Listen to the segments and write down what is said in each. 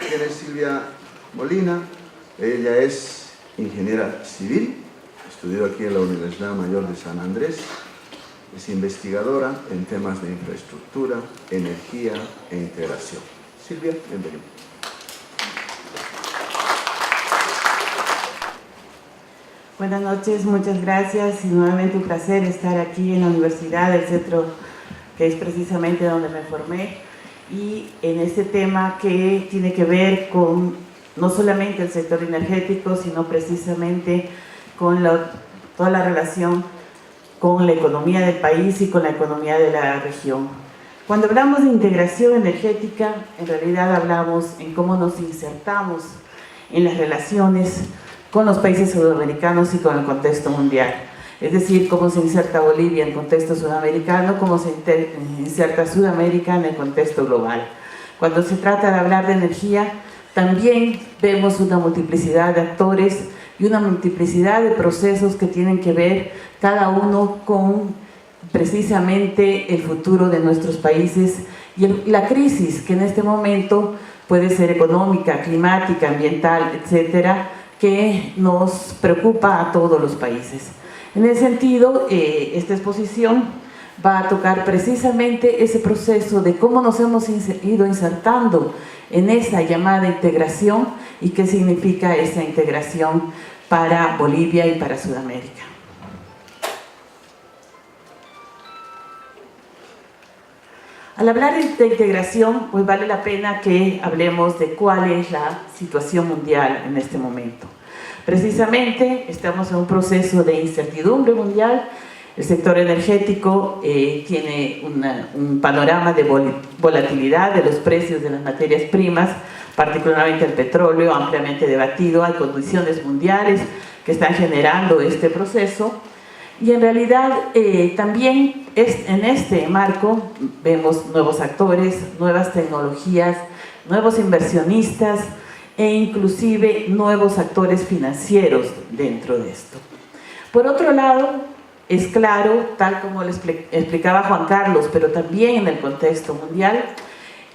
¿Quién es Silvia Molina? Ella es ingeniera civil, estudió aquí en la Universidad Mayor de San Andrés, es investigadora en temas de infraestructura, energía e integración. Silvia, bienvenida. Buenas noches, muchas gracias y nuevamente un placer estar aquí en la universidad del centro que es precisamente donde me formé y en este tema que tiene que ver con no solamente el sector energético sino precisamente con toda la relación con la economía del país y con la economía de la región. Cuando hablamos de integración energética, en realidad hablamos en cómo nos insertamos en las relaciones con los países sudamericanos y con el contexto mundial. Es decir, cómo se inserta Bolivia en el contexto sudamericano, cómo se inserta Sudamérica en el contexto global. Cuando se trata de hablar de energía, también vemos una multiplicidad de actores y una multiplicidad de procesos que tienen que ver cada uno con precisamente el futuro de nuestros países y la crisis que en este momento puede ser económica, climática, ambiental, etcétera, que nos preocupa a todos los países. En ese sentido, esta exposición va a tocar precisamente ese proceso de cómo nos hemos ido insertando en esa llamada integración y qué significa esa integración para Bolivia y para Sudamérica. Al hablar de integración, pues vale la pena que hablemos de cuál es la situación mundial en este momento. Precisamente estamos en un proceso de incertidumbre mundial. El sector energético tiene un panorama de volatilidad de los precios de las materias primas, particularmente el petróleo, ampliamente debatido. Hay condiciones mundiales que están generando este proceso. Y en realidad también en este marco vemos nuevos actores, nuevas tecnologías, nuevos inversionistas e inclusive nuevos actores financieros dentro de esto. Por otro lado, es claro, tal como le explicaba Juan Carlos, pero también en el contexto mundial,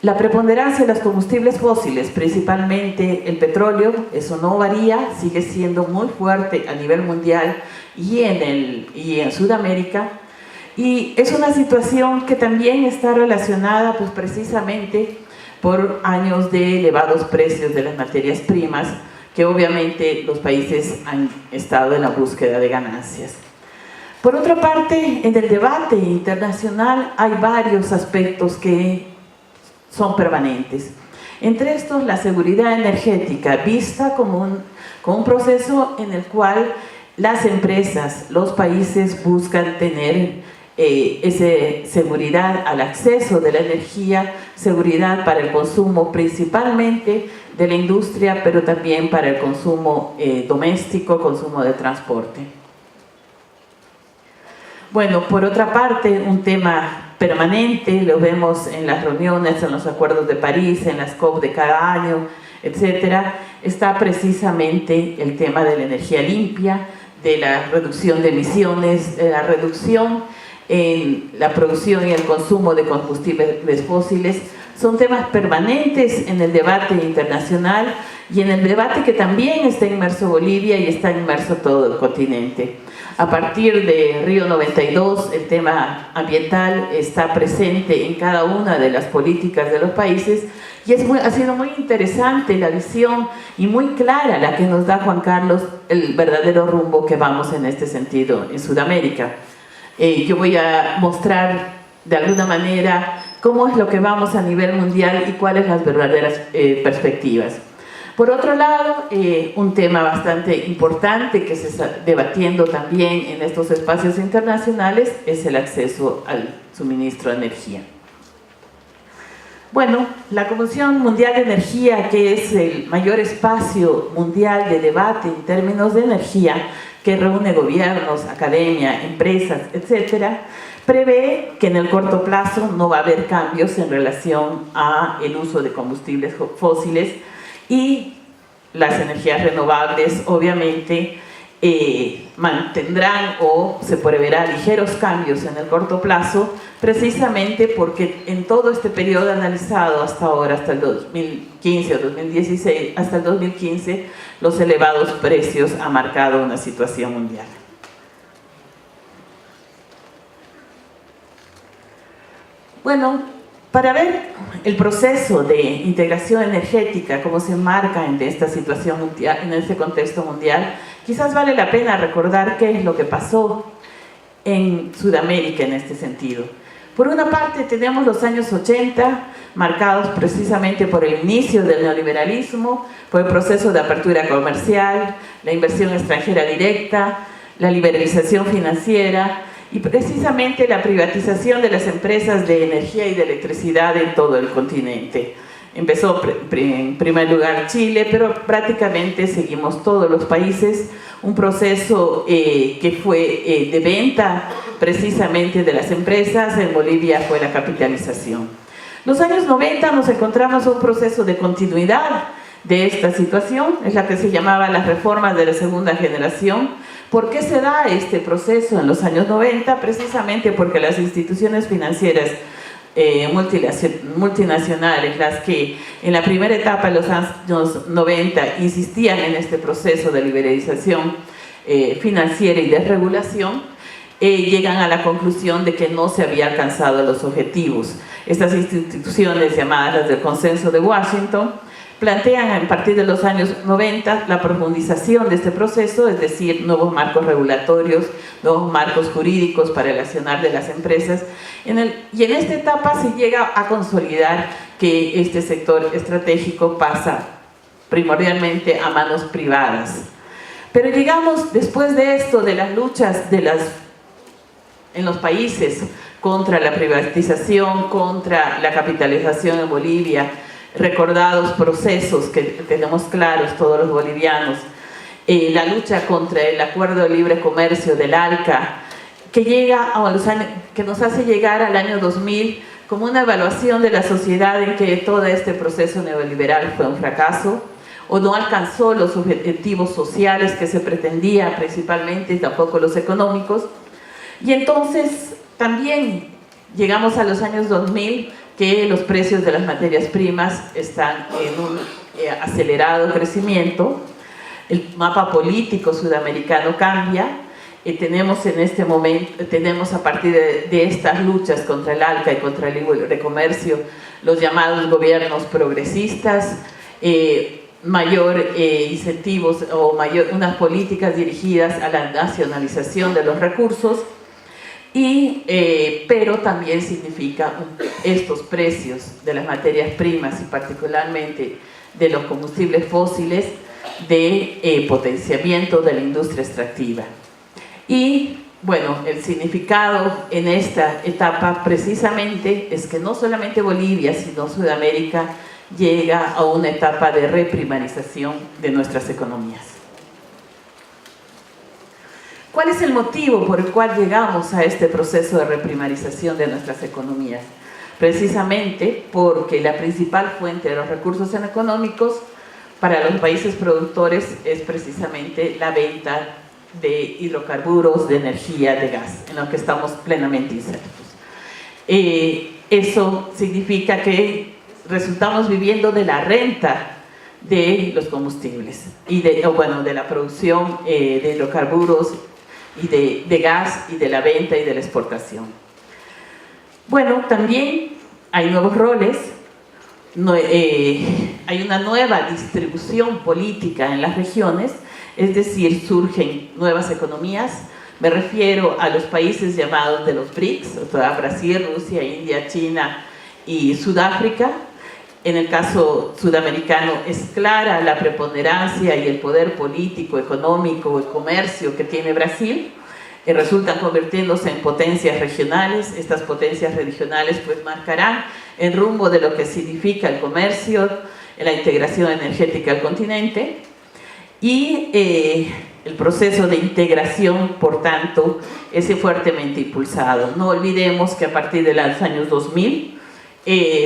la preponderancia de los combustibles fósiles, principalmente el petróleo, eso no varía, sigue siendo muy fuerte a nivel mundial y en Sudamérica, y es una situación que también está relacionada pues precisamente por años de elevados precios de las materias primas, que obviamente los países han estado en la búsqueda de ganancias. Por otra parte, en el debate internacional hay varios aspectos que son permanentes. Entre estos, la seguridad energética, vista como un proceso en el cual las empresas, los países buscan tener esa seguridad al acceso de la energía, seguridad para el consumo principalmente de la industria, pero también para el consumo doméstico, consumo de transporte. Bueno, por otra parte, un tema permanente, lo vemos en las reuniones, en los acuerdos de París, en las COP de cada año, etcétera, está precisamente el tema de la energía limpia, de la reducción de emisiones, de la reducción en la producción y el consumo de combustibles fósiles. Son temas permanentes en el debate internacional y en el debate que también está inmerso Bolivia y está inmerso todo el continente. A partir de Río 92, el tema ambiental está presente en cada una de las políticas de los países y ha sido muy interesante la visión y muy clara la que nos da Juan Carlos, el verdadero rumbo que vamos en este sentido en Sudamérica. Yo voy a mostrar de alguna manera cómo es lo que vamos a nivel mundial y cuáles las verdaderas perspectivas. Por otro lado, un tema bastante importante que se está debatiendo también en estos espacios internacionales es el acceso al suministro de energía. Bueno, la Comisión Mundial de Energía, que es el mayor espacio mundial de debate en términos de energía, que reúne gobiernos, academia, empresas, etcétera, prevé que en el corto plazo no va a haber cambios en relación al uso de combustibles fósiles y las energías renovables obviamente mantendrán o se preverá ligeros cambios en el corto plazo, precisamente porque en todo este periodo analizado hasta ahora, hasta el 2015 o 2016, hasta el 2015, los elevados precios han marcado una situación mundial. Bueno, para ver el proceso de integración energética, cómo se enmarca en esta situación mundial, en este contexto mundial, quizás vale la pena recordar qué es lo que pasó en Sudamérica en este sentido. Por una parte tenemos los años 80, marcados precisamente por el inicio del neoliberalismo, por el proceso de apertura comercial, la inversión extranjera directa, la liberalización financiera, y precisamente la privatización de las empresas de energía y de electricidad en todo el continente. Empezó en primer lugar Chile, pero prácticamente seguimos todos los países un proceso que fue de venta precisamente de las empresas. En Bolivia fue la capitalización. Los años 90 nos encontramos en un proceso de continuidad de esta situación, es la que se llamaba las reformas de la segunda generación. ¿Por qué se da este proceso en los años 90? Precisamente porque las instituciones financieras multinacionales, las que en la primera etapa de los años 90 insistían en este proceso de liberalización financiera y desregulación, llegan a la conclusión de que no se había alcanzado los objetivos. Estas instituciones llamadas las del Consenso de Washington plantean a partir de los años 90 la profundización de este proceso, es decir, nuevos marcos regulatorios, nuevos marcos jurídicos para el accionar de las empresas. Y en esta etapa se llega a consolidar que este sector estratégico pasa primordialmente a manos privadas. Pero digamos, después de esto, de las luchas en los países contra la privatización, contra la capitalización en Bolivia, recordados procesos que tenemos claros todos los bolivianos, la lucha contra el Acuerdo de Libre Comercio del ALCA, que nos hace llegar al año 2000 como una evaluación de la sociedad en que todo este proceso neoliberal fue un fracaso o no alcanzó los objetivos sociales que se pretendía principalmente, y tampoco los económicos. Y entonces también llegamos a los años 2000, que los precios de las materias primas están en un acelerado crecimiento, el mapa político sudamericano cambia, tenemos en este momento, tenemos a partir de estas luchas contra el ALCA y contra el libre comercio, los llamados gobiernos progresistas, mayor incentivos o unas políticas dirigidas a la nacionalización de los recursos, pero también significa estos precios de las materias primas y particularmente de los combustibles fósiles de potenciamiento de la industria extractiva. Y bueno, el significado en esta etapa precisamente es que no solamente Bolivia, sino Sudamérica llega a una etapa de reprimarización de nuestras economías. ¿Cuál es el motivo por el cual llegamos a este proceso de reprimarización de nuestras economías? Precisamente porque la principal fuente de los recursos económicos para los países productores es precisamente la venta de hidrocarburos, de energía, de gas, en lo que estamos plenamente insertos. Eso significa que resultamos viviendo de la renta de los combustibles y de la producción de hidrocarburos y de gas y de la venta y de la exportación. Bueno, también hay nuevos roles, hay una nueva distribución política en las regiones, es decir, surgen nuevas economías. Me refiero a los países llamados de los BRICS, o sea, Brasil, Rusia, India, China y Sudáfrica. En el caso sudamericano es clara la preponderancia y el poder político, económico, el comercio que tiene Brasil. Resultan convirtiéndose en potencias regionales. Estas potencias regionales pues marcarán el rumbo de lo que significa el comercio, la integración energética del continente. Y el proceso de integración, por tanto, es fuertemente impulsado. No olvidemos que a partir de los años 2000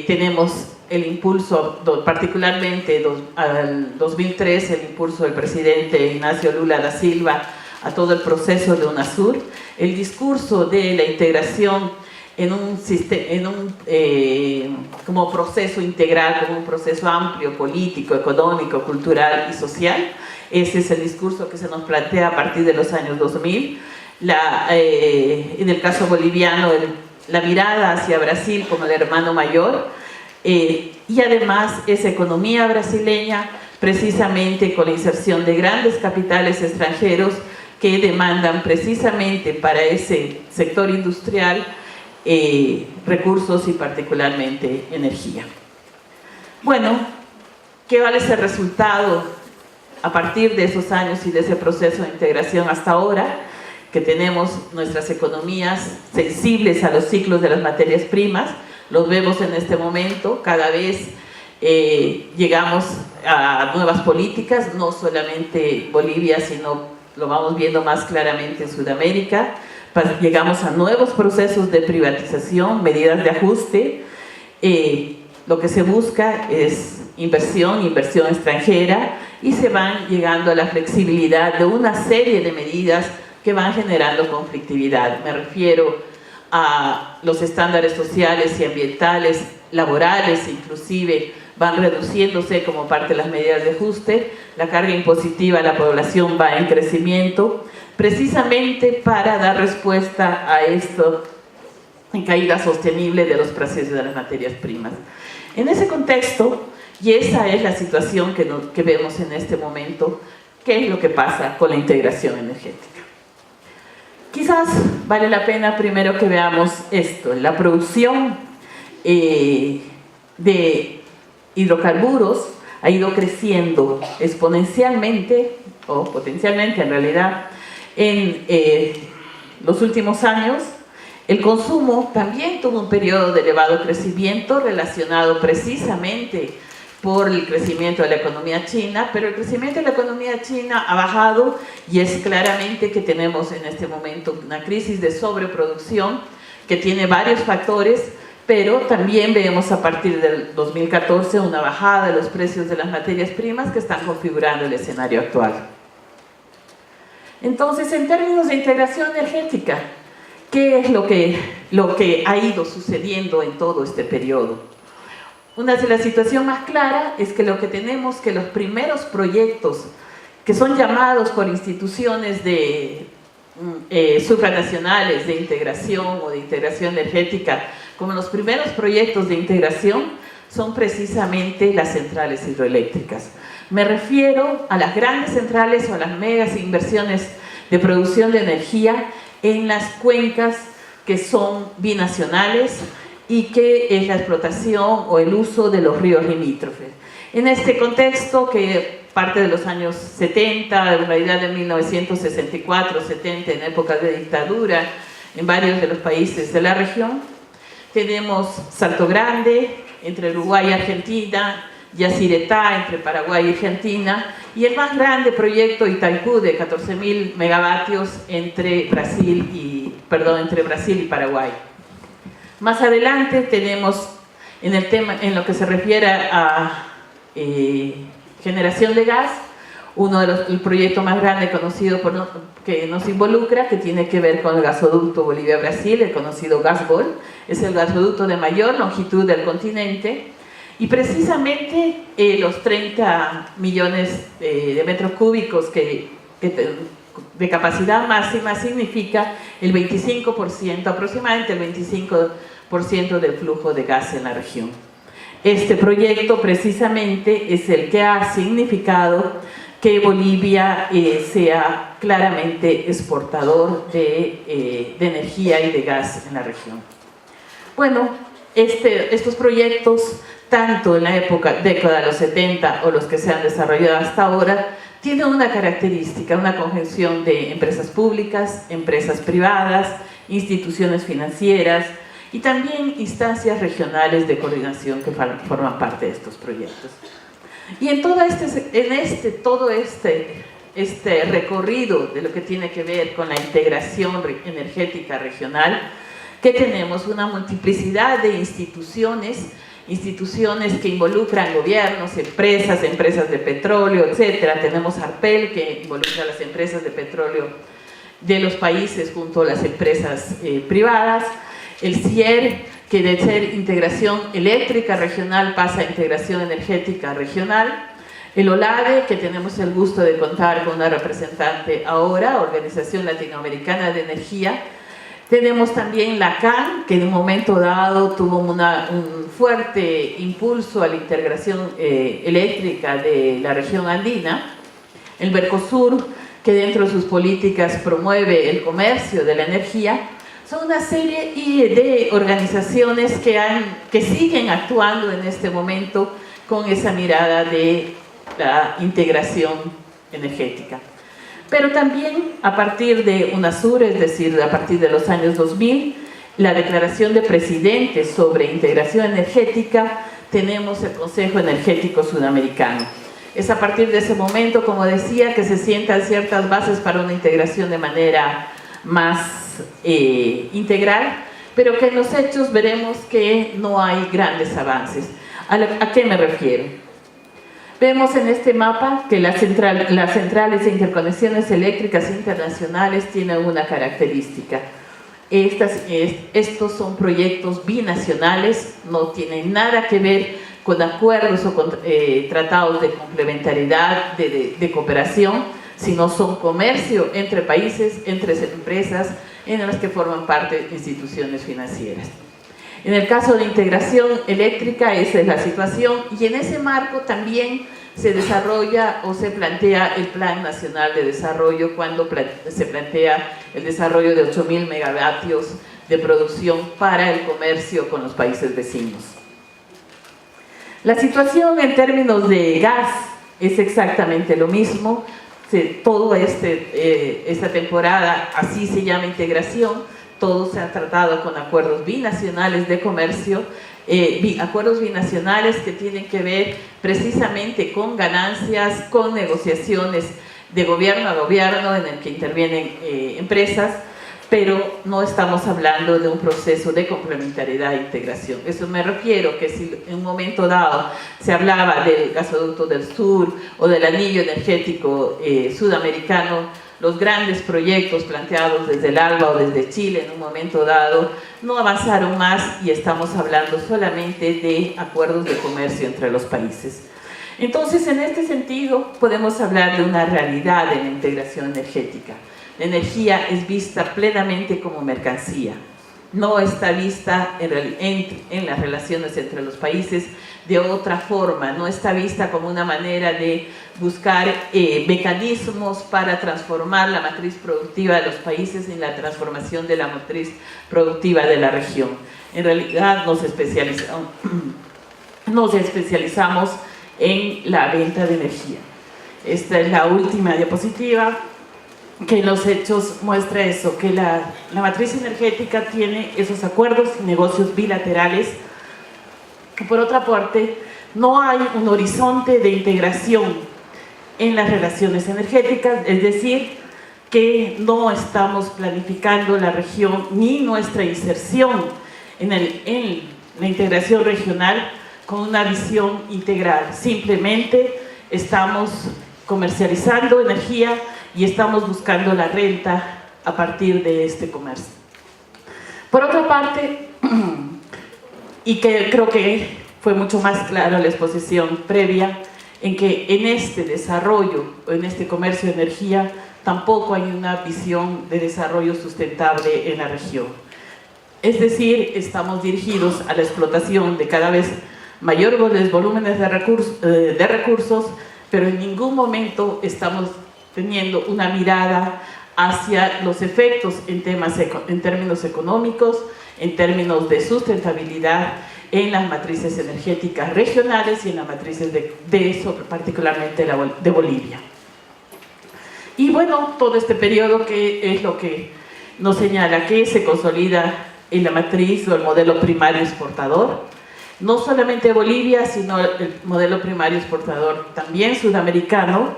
tenemos el impulso, particularmente al 2003, el impulso del presidente Ignacio Lula da Silva a todo el proceso de UNASUR, el discurso de la integración como proceso integral, como un proceso amplio, político, económico, cultural y social. Ese es el discurso que se nos plantea a partir de los años 2000. En el caso boliviano, la mirada hacia Brasil como el hermano mayor, y además esa economía brasileña, precisamente con la inserción de grandes capitales extranjeros que demandan precisamente para ese sector industrial recursos y particularmente energía. Bueno, ¿qué vale ese resultado a partir de esos años y de ese proceso de integración hasta ahora? Que tenemos nuestras economías sensibles a los ciclos de las materias primas, los vemos en este momento, cada vez llegamos a nuevas políticas, no solamente Bolivia, sino lo vamos viendo más claramente en Sudamérica. Llegamos a nuevos procesos de privatización, medidas de ajuste. Lo que se busca es inversión extranjera, y se van llegando a la flexibilidad de una serie de medidas que van generando conflictividad. Me refiero a los estándares sociales y ambientales, laborales inclusive, van reduciéndose como parte de las medidas de ajuste. La carga impositiva a la población va en crecimiento, precisamente para dar respuesta a esto en caída sostenible de los precios de las materias primas. En ese contexto, y esa es la situación que vemos en este momento, ¿qué es lo que pasa con la integración energética? Quizás vale la pena primero que veamos esto. La producción de hidrocarburos ha ido creciendo exponencialmente, o potencialmente en realidad, en los últimos años. El consumo también tuvo un periodo de elevado crecimiento relacionado precisamente por el crecimiento de la economía china, pero el crecimiento de la economía china ha bajado, y es claramente que tenemos en este momento una crisis de sobreproducción que tiene varios factores, pero también vemos a partir del 2014 una bajada de los precios de las materias primas que están configurando el escenario actual. Entonces, en términos de integración energética, ¿qué es lo que ha ido sucediendo en todo este periodo? Una de las situaciones más claras es que lo que tenemos, que los primeros proyectos que son llamados por instituciones supranacionales de integración o de integración energética, como los primeros proyectos de integración, son precisamente las centrales hidroeléctricas. Me refiero a las grandes centrales o a las megas inversiones de producción de energía en las cuencas que son binacionales y que es la explotación o el uso de los ríos limítrofes. En este contexto, que parte de los años 70, en realidad de 1964, 70, en épocas de dictadura en varios de los países de la región, tenemos Salto Grande, entre Uruguay y Argentina, Yacyretá, entre Paraguay y Argentina, y el más grande proyecto Itaipú, de 14.000 megavatios entre Brasil y Paraguay. Más adelante tenemos, en lo que se refiere a generación de gas, el proyecto más grande conocido que nos involucra, que tiene que ver con el gasoducto Bolivia-Brasil, el conocido Gasbol. Es el gasoducto de mayor longitud del continente, y precisamente los 30 millones de metros cúbicos de capacidad máxima significa el 25%, aproximadamente el 25% del flujo de gas en la región. Este proyecto precisamente es el que ha significado que Bolivia sea claramente exportador de energía y de gas en la región. Bueno, estos proyectos, tanto en la década de los 70 o los que se han desarrollado hasta ahora, tienen una característica, una conjunción de empresas públicas, empresas privadas, instituciones financieras y también instancias regionales de coordinación que forman parte de estos proyectos. Y en todo este este recorrido de lo que tiene que ver con la integración energética regional, que tenemos una multiplicidad de instituciones que involucran gobiernos, empresas de petróleo, etc. Tenemos ARPEL, que involucra a las empresas de petróleo de los países junto a las empresas privadas, el CIER, que de ser integración eléctrica regional pasa a integración energética regional, el OLADE, que tenemos el gusto de contar con una representante ahora, Organización Latinoamericana de Energía. Tenemos también la CAN, que en un momento dado tuvo un fuerte impulso a la integración eléctrica de la región andina, el Mercosur, que dentro de sus políticas promueve el comercio de la energía. Son una serie de organizaciones que siguen actuando en este momento con esa mirada de la integración energética. Pero también a partir de UNASUR, es decir, a partir de los años 2000, la declaración de presidentes sobre integración energética, tenemos el Consejo Energético Sudamericano. Es a partir de ese momento, como decía, que se sientan ciertas bases para una integración de manera más integral, pero que en los hechos veremos que no hay grandes avances. ¿A qué me refiero? Vemos en este mapa que las centrales de interconexiones eléctricas internacionales tienen una característica. Estos son proyectos binacionales, no tienen nada que ver con acuerdos o con tratados de complementariedad, de cooperación, sino son comercio entre países, entre empresas en las que forman parte instituciones financieras. En el caso de integración eléctrica, esa es la situación, y en ese marco también se desarrolla o se plantea el Plan Nacional de Desarrollo cuando se plantea el desarrollo de 8.000 megavatios de producción para el comercio con los países vecinos. La situación en términos de gas es exactamente lo mismo. Toda esta temporada, así se llama integración, todo se ha tratado con acuerdos binacionales de comercio, acuerdos binacionales que tienen que ver precisamente con ganancias, con negociaciones de gobierno a gobierno en el que intervienen empresas, pero no estamos hablando de un proceso de complementariedad e integración. Eso me refiero que si en un momento dado se hablaba del gasoducto del sur o del anillo energético sudamericano, los grandes proyectos planteados desde el ALBA o desde Chile en un momento dado no avanzaron más y estamos hablando solamente de acuerdos de comercio entre los países. Entonces, en este sentido, podemos hablar de una realidad en la integración energética. La energía es vista plenamente como mercancía, no está vista en las relaciones entre los países de otra forma, no está vista como una manera de buscar mecanismos para transformar la matriz productiva de los países en la transformación de la matriz productiva de la región. En realidad nos especializamos en la venta de energía. Esta es la última diapositiva, que en los hechos muestra eso, que la matriz energética tiene esos acuerdos y negocios bilaterales. Por otra parte, no hay un horizonte de integración en las relaciones energéticas, es decir, que no estamos planificando la región ni nuestra inserción en la integración regional con una visión integral. Simplemente estamos comercializando energía y estamos buscando la renta a partir de este comercio. Por otra parte, y que creo que fue mucho más claro la exposición previa, en que en este desarrollo, en este comercio de energía, tampoco hay una visión de desarrollo sustentable en la región. Es decir, estamos dirigidos a la explotación de cada vez mayores volúmenes de recursos, pero en ningún momento estamos teniendo una mirada hacia los efectos en términos económicos, en términos de sustentabilidad en las matrices energéticas regionales y en las matrices particularmente de Bolivia. Y bueno, todo este periodo que es lo que nos señala que se consolida en la matriz o el modelo primario exportador, no solamente Bolivia, sino el modelo primario exportador también sudamericano,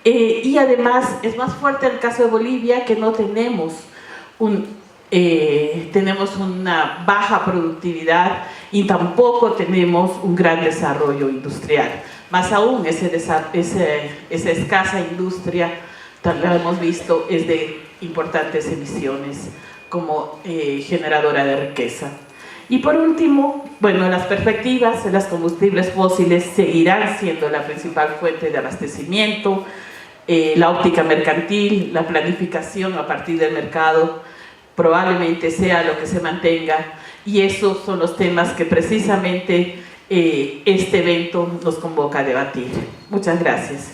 Y además es más fuerte el caso de Bolivia, que no tenemos tenemos una baja productividad y tampoco tenemos un gran desarrollo industrial. Más aún, esa escasa industria, también lo hemos visto, es de importantes emisiones como generadora de riqueza. Y por último, bueno, las perspectivas de los combustibles fósiles seguirán siendo la principal fuente de abastecimiento, la óptica mercantil, la planificación a partir del mercado, probablemente sea lo que se mantenga, y esos son los temas que precisamente este evento nos convoca a debatir. Muchas gracias.